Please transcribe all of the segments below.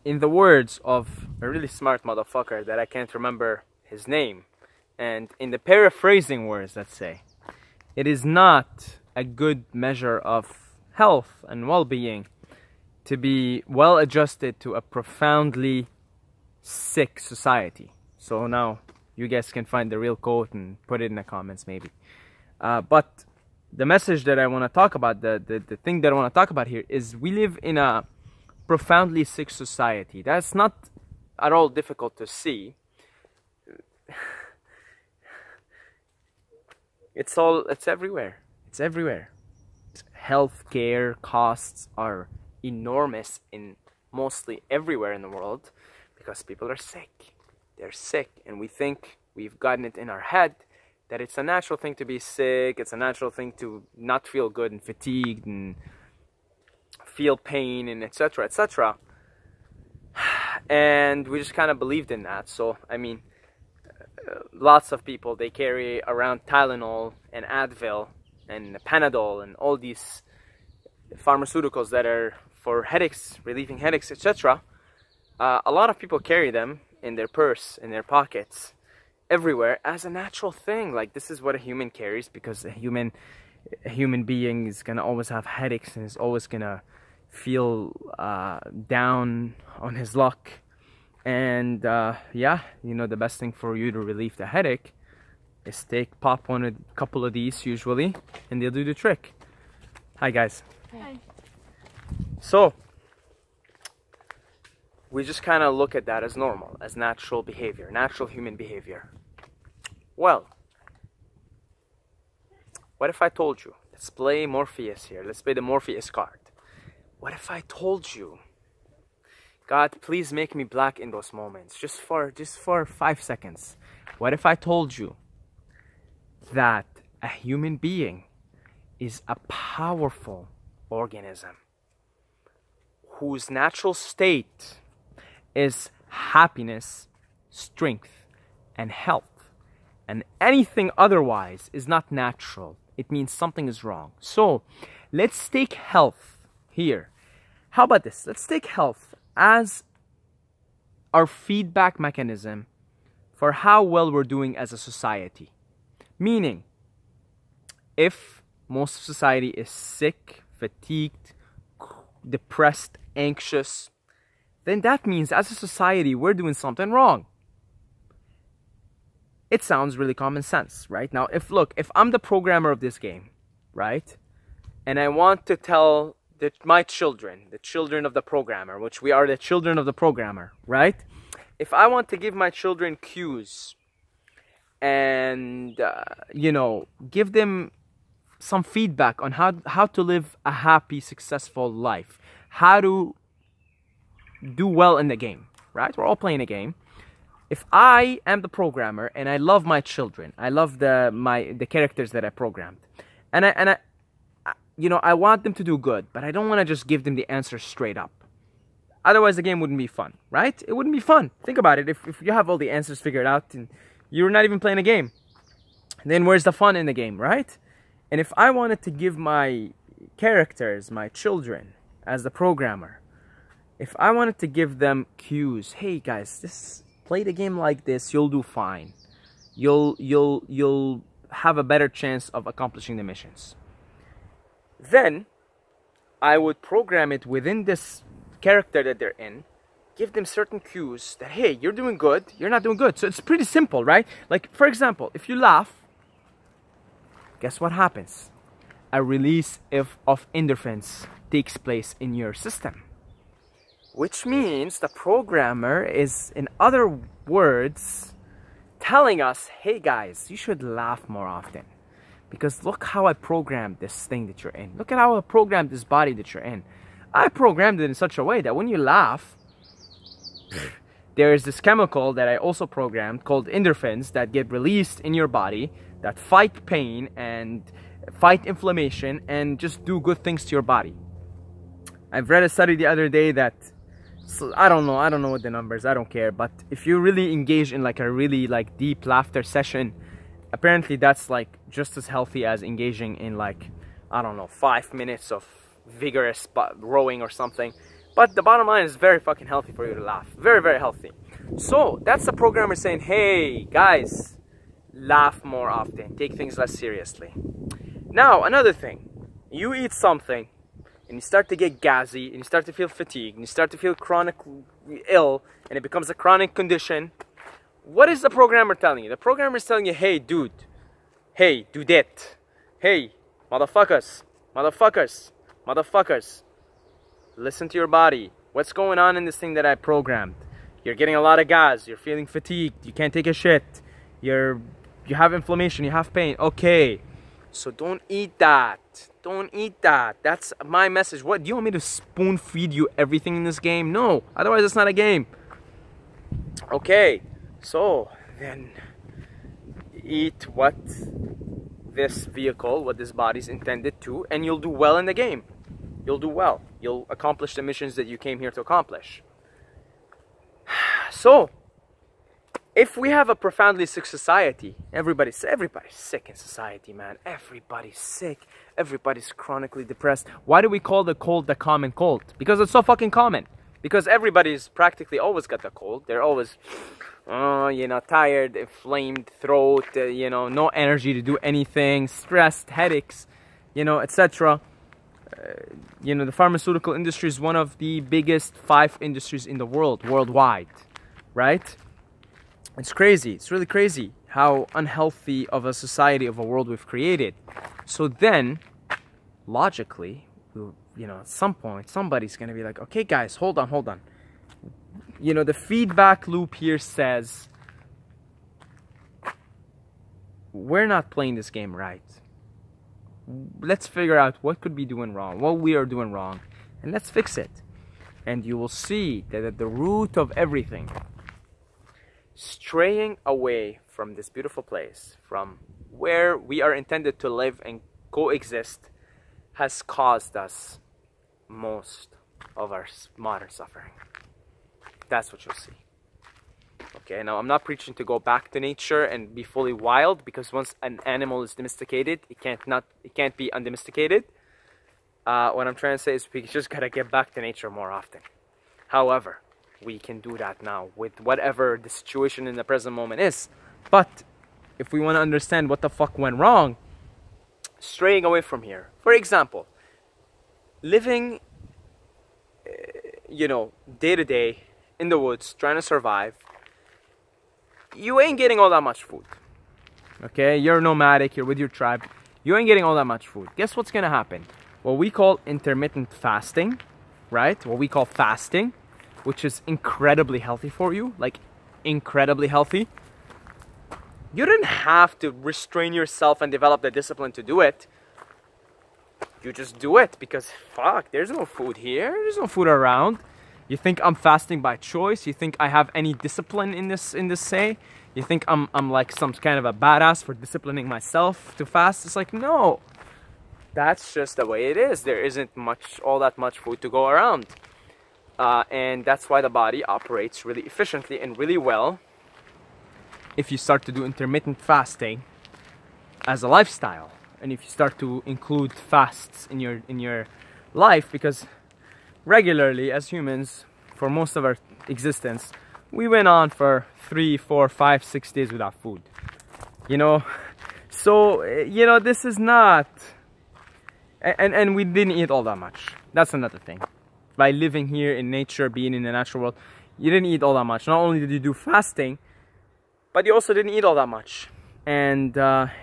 in the words of a really smart motherfucker that I can't remember his name, and in the paraphrasing words, let's say, it is not a good measure of health and well-being to be well adjusted to a profoundly sick society. So now you guys can find the real quote and put it in the comments maybe. But the message that I want to talk about, the thing that I want to talk about here is we live in a profoundly sick society. That's not at all difficult to see. It's everywhere. It's everywhere. Healthcare costs are enormous in mostly everywhere in the world because people are sick. They're sick, and we think we've gotten it in our head that it's a natural thing to be sick. It's a natural thing to not feel good and fatigued and feel pain and etc., etc. And we just kind of believed in that. So I mean, lots of people, they carry around Tylenol and Advil and Panadol and all these pharmaceuticals that are for headaches, relieving headaches, etc. A lot of people carry them in their purse, in their pockets, everywhere as a natural thing. Like, this is what a human carries, because a human being is gonna always have headaches and is always gonna feel down on his luck. And yeah, you know, the best thing for you to relieve the headache is pop on a couple of these usually, and they'll do the trick. Hi guys. Hi. So we just kind of look at that as normal, as natural behavior, natural human behavior. Well, what if I told you, let's play Morpheus here, let's play the Morpheus card. What if I told you, God, please make me black in those moments, just for 5 seconds. What if I told you that a human being is a powerful organism whose natural state is happiness, strength, and health, and anything otherwise is not natural? It means something is wrong. So let's take health here. How about this? Let's take health as our feedback mechanism for how well we're doing as a society. Meaning, if most of society is sick, fatigued, depressed, anxious, then that means as a society we're doing something wrong. It sounds really common sense, right? Now, if I'm the programmer of this game, right? And I want to tell my children, the children of the programmer, which we are the children of the programmer, right? If I want to give my children cues and, you know, give them some feedback on how to live a happy, successful life, how to do well in the game, right? We're all playing a game. If I am the programmer and I love my children, I love the characters that I programmed, and I you know, I want them to do good, but I don't want to just give them the answer straight up. Otherwise, the game wouldn't be fun, right? It wouldn't be fun. Think about it. If you have all the answers figured out and you're not even playing a game, then where's the fun in the game, right? And if I wanted to give my characters, my children, as the programmer, if I wanted to give them cues, hey guys, play the game like this, you'll do fine. You'll have a better chance of accomplishing the missions. Then I would program it within this character that they're in, give them certain cues that, hey, you're doing good, you're not doing good. So it's pretty simple, right? Like, for example, if you laugh, guess what happens? A release of endorphins takes place in your system. Which means the programmer is, in other words, telling us, hey guys, you should laugh more often. Because look how I programmed this thing that you're in. Look at how I programmed this body that you're in. I programmed it in such a way that when you laugh, there is this chemical that I also programmed called endorphins that get released in your body that fight pain and fight inflammation and just do good things to your body. I've read a study the other day that, I don't know what the numbers, I don't care, but if you really engage in like a really like deep laughter session, apparently that's like just as healthy as engaging in like, I don't know, 5 minutes of vigorous rowing or something. But the bottom line is very fucking healthy for you to laugh. Very, very healthy. So that's the programmer saying, hey, guys, laugh more often. Take things less seriously. Now, another thing. You eat something, and you start to get gassy, and you start to feel fatigued, and you start to feel chronically ill, and it becomes a chronic condition. What is the programmer telling you? The programmer is telling you, hey, dude. Hey, dudette. Hey, motherfuckers. Motherfuckers. Motherfuckers. Listen to your body. What's going on in this thing that I programmed? You're getting a lot of gas. You're feeling fatigued. You can't take a shit. You have inflammation. You have pain. Okay. So don't eat that. Don't eat that. That's my message. What, do you want me to spoon feed you everything in this game? No. Otherwise, it's not a game. Okay. So then eat what this vehicle, what this body's intended to, and you'll do well in the game. You'll do well. You'll accomplish the missions that you came here to accomplish. So, if we have a profoundly sick society, everybody's sick in society, man. Everybody's sick. Everybody's chronically depressed. Why do we call the cold the common cold? Because it's so fucking common. Because everybody's practically always got the cold. They're always, you know, tired, inflamed throat, you know, no energy to do anything, stressed, headaches, you know, etc. You know, the pharmaceutical industry is one of the biggest 5 industries in the world, worldwide, right? It's crazy. It's really crazy how unhealthy of a society, of a world we've created. So then, logically, you know, at some point, somebody's going to be like, okay, guys, hold on. You know, the feedback loop here says, we're not playing this game right. Let's figure out what could be doing wrong, what we are doing wrong, and let's fix it. And you will see that at the root of everything, straying away from this beautiful place, from where we are intended to live and coexist, has caused us most of our modern suffering. That's what you'll see. Okay, now I'm not preaching to go back to nature and be fully wild, because once an animal is domesticated, it can't be undomesticated. What I'm trying to say is we just gotta get back to nature more often. However, we can do that now with whatever the situation in the present moment is. But if we want to understand what the fuck went wrong, straying away from here. For example, living, you know, day to day in the woods, trying to survive, you ain't getting all that much food. Okay, you're nomadic, you're with your tribe, you ain't getting all that much food. Guess what's gonna happen? What we call intermittent fasting, right? What we call fasting, which is incredibly healthy for you, like incredibly healthy. You didn't have to restrain yourself and develop the discipline to do it. You just do it because, fuck, there's no food here, there's no food around. You think I'm fasting by choice? You think I have any discipline in this say? You think I'm like some kind of a badass for disciplining myself to fast? It's like, no. That's just the way it is. There isn't all that much food to go around. And that's why the body operates really efficiently and really well if you start to do intermittent fasting as a lifestyle, and if you start to include fasts in your life, because regularly as humans, for most of our existence, we went on for 3, 4, 5, 6 days without food, you know. So, you know, this is not, and we didn't eat all that much. That's another thing. By living here in nature, being in the natural world, you didn't eat all that much. Not only did you do fasting, but you also didn't eat all that much. And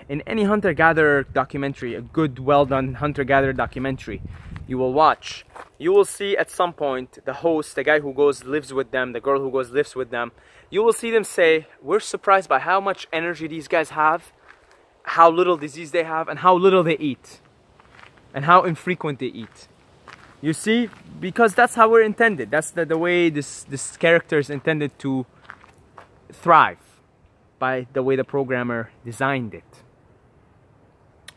in any hunter-gatherer documentary, a good, well-done hunter-gatherer documentary you will watch, you will see at some point the host, the guy who goes lives with them, the girl who goes lives with them, you will see them say, we're surprised by how much energy these guys have, how little disease they have, and how little they eat, and how infrequent they eat. You see, because that's how we're intended. That's the way this character is intended to thrive, by the way the programmer designed it.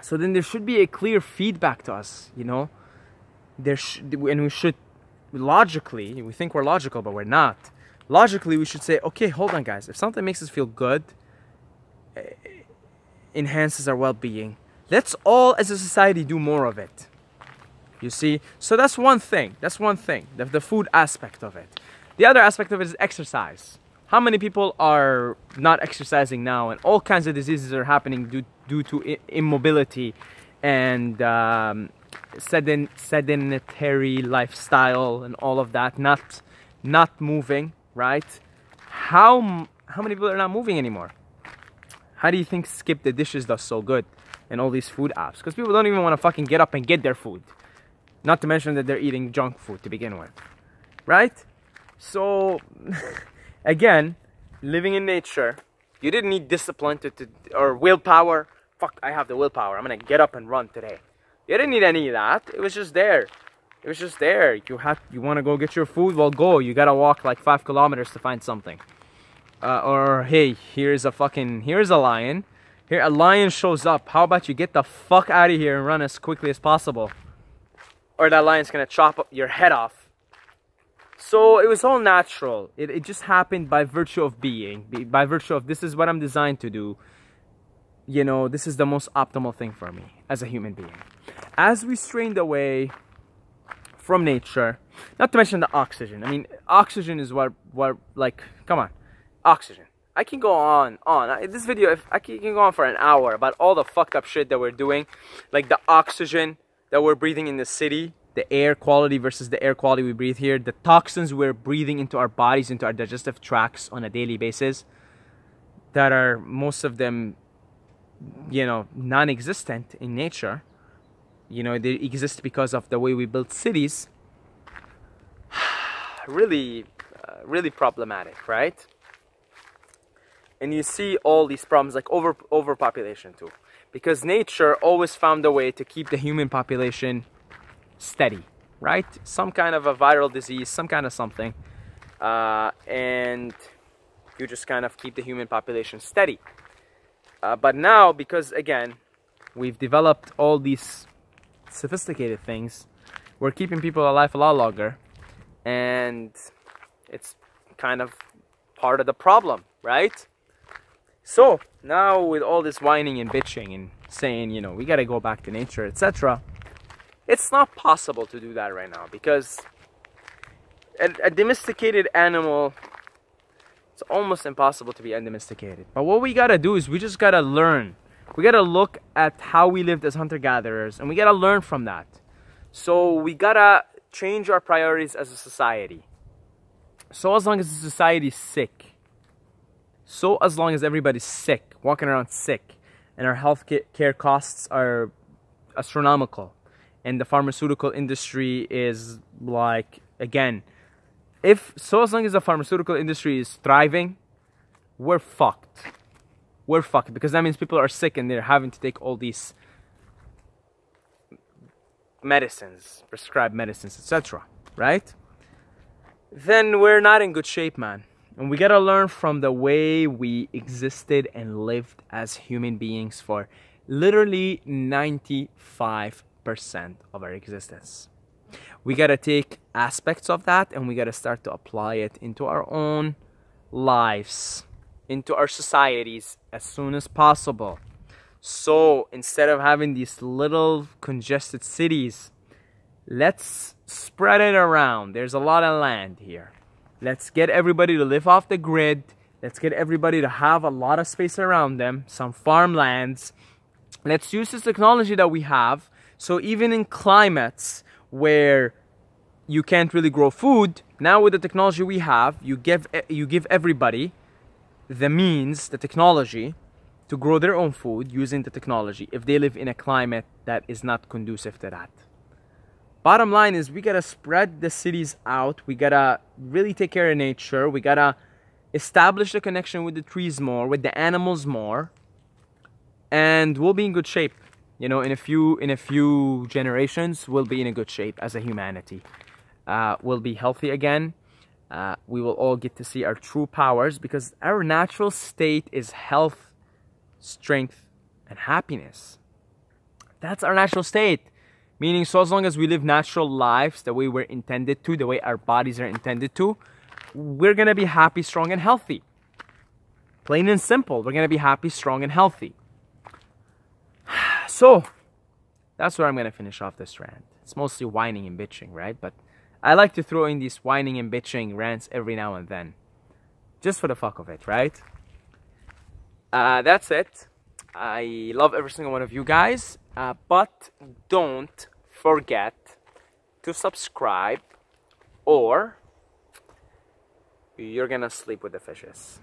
So then there should be a clear feedback to us, you know. And we should logically, we think we're logical, but we're not. Logically, we should say, okay, hold on, guys. If something makes us feel good, enhances our well-being, let's all as a society do more of it. You see? So that's one thing. That's one thing. The food aspect of it. The other aspect of it is exercise. How many people are not exercising now, and all kinds of diseases are happening due to immobility and sedentary lifestyle and all of that, not moving, right? How many people are not moving anymore? How do you think Skip the Dishes does so good and all these food apps? Because people don't even want to fucking get up and get their food. Not to mention that they're eating junk food to begin with, right? So, again, living in nature, you didn't need discipline or willpower. Fuck, I have the willpower. I'm gonna get up and run today. You didn't need any of that. It was just there. It was just there. You want to go get your food? Well, go. You gotta walk like 5 kilometers to find something. Or hey, here's a lion. Here, a lion shows up. How about you get the fuck out of here and run as quickly as possible? Or that lion's gonna chop up your head off. So it was all natural. It just happened by virtue of being. By virtue of, this is what I'm designed to do. You know, this is the most optimal thing for me as a human being. As we strained away from nature, not to mention the oxygen. I mean, oxygen is what like, come on, oxygen. I can go on. This video, I can go on for an hour about all the fucked up shit that we're doing. Like the oxygen that we're breathing in the city, the air quality versus the air quality we breathe here, the toxins we're breathing into our bodies, into our digestive tracts on a daily basis, that are, most of them, you know, non-existent in nature. You know, they exist because of the way we build cities. Really problematic, right? And you see all these problems like overpopulation too, because nature always found a way to keep the human population steady, right? Some kind of a viral disease, some kind of something, and you just kind of keep the human population steady. But now, because again, we've developed all these sophisticated things, we're keeping people alive a lot longer, and it's kind of part of the problem, right? So now with all this whining and bitching and saying, you know, we gotta go back to nature, etc., it's not possible to do that right now, because a domesticated animal, it's almost impossible to be undomesticated. But what we gotta do is we just gotta learn. We gotta look at how we lived as hunter-gatherers, and we gotta learn from that. So we gotta change our priorities as a society. So as long as the society's sick, so as long as everybody's sick, walking around sick, and our health care costs are astronomical, and the pharmaceutical industry is like, again, so as long as the pharmaceutical industry is thriving, we're fucked. We're fucked, because that means people are sick and they're having to take all these medicines, prescribed medicines, etc., right? Then we're not in good shape, man. And we gotta learn from the way we existed and lived as human beings for literally 95% of our existence. We gotta take aspects of that and we gotta start to apply it into our own lives, into our societies as soon as possible. So instead of having these little congested cities, let's spread it around. There's a lot of land here. Let's get everybody to live off the grid. Let's get everybody to have a lot of space around them, some farmlands. Let's use this technology that we have. So even in climates where you can't really grow food, now with the technology we have, you give everybody the means, the technology, to grow their own food using the technology if they live in a climate that is not conducive to that. Bottom line is, we gotta spread the cities out. We gotta really take care of nature. We gotta establish the connection with the trees more, with the animals more, and we'll be in good shape. You know, in a few generations, we'll be in a good shape as a humanity. We'll be healthy again. We will all get to see our true powers, because our natural state is health, strength, and happiness. That's our natural state. Meaning, so as long as we live natural lives the way we're intended to, the way our bodies are intended to, we're gonna be happy, strong, and healthy. Plain and simple, we're gonna be happy, strong, and healthy. So, that's where I'm gonna finish off this rant. It's mostly whining and bitching, right? But I like to throw in these whining and bitching rants every now and then, just for the fuck of it, right? That's it. I love every single one of you guys, but don't forget to subscribe or you're gonna sleep with the fishes.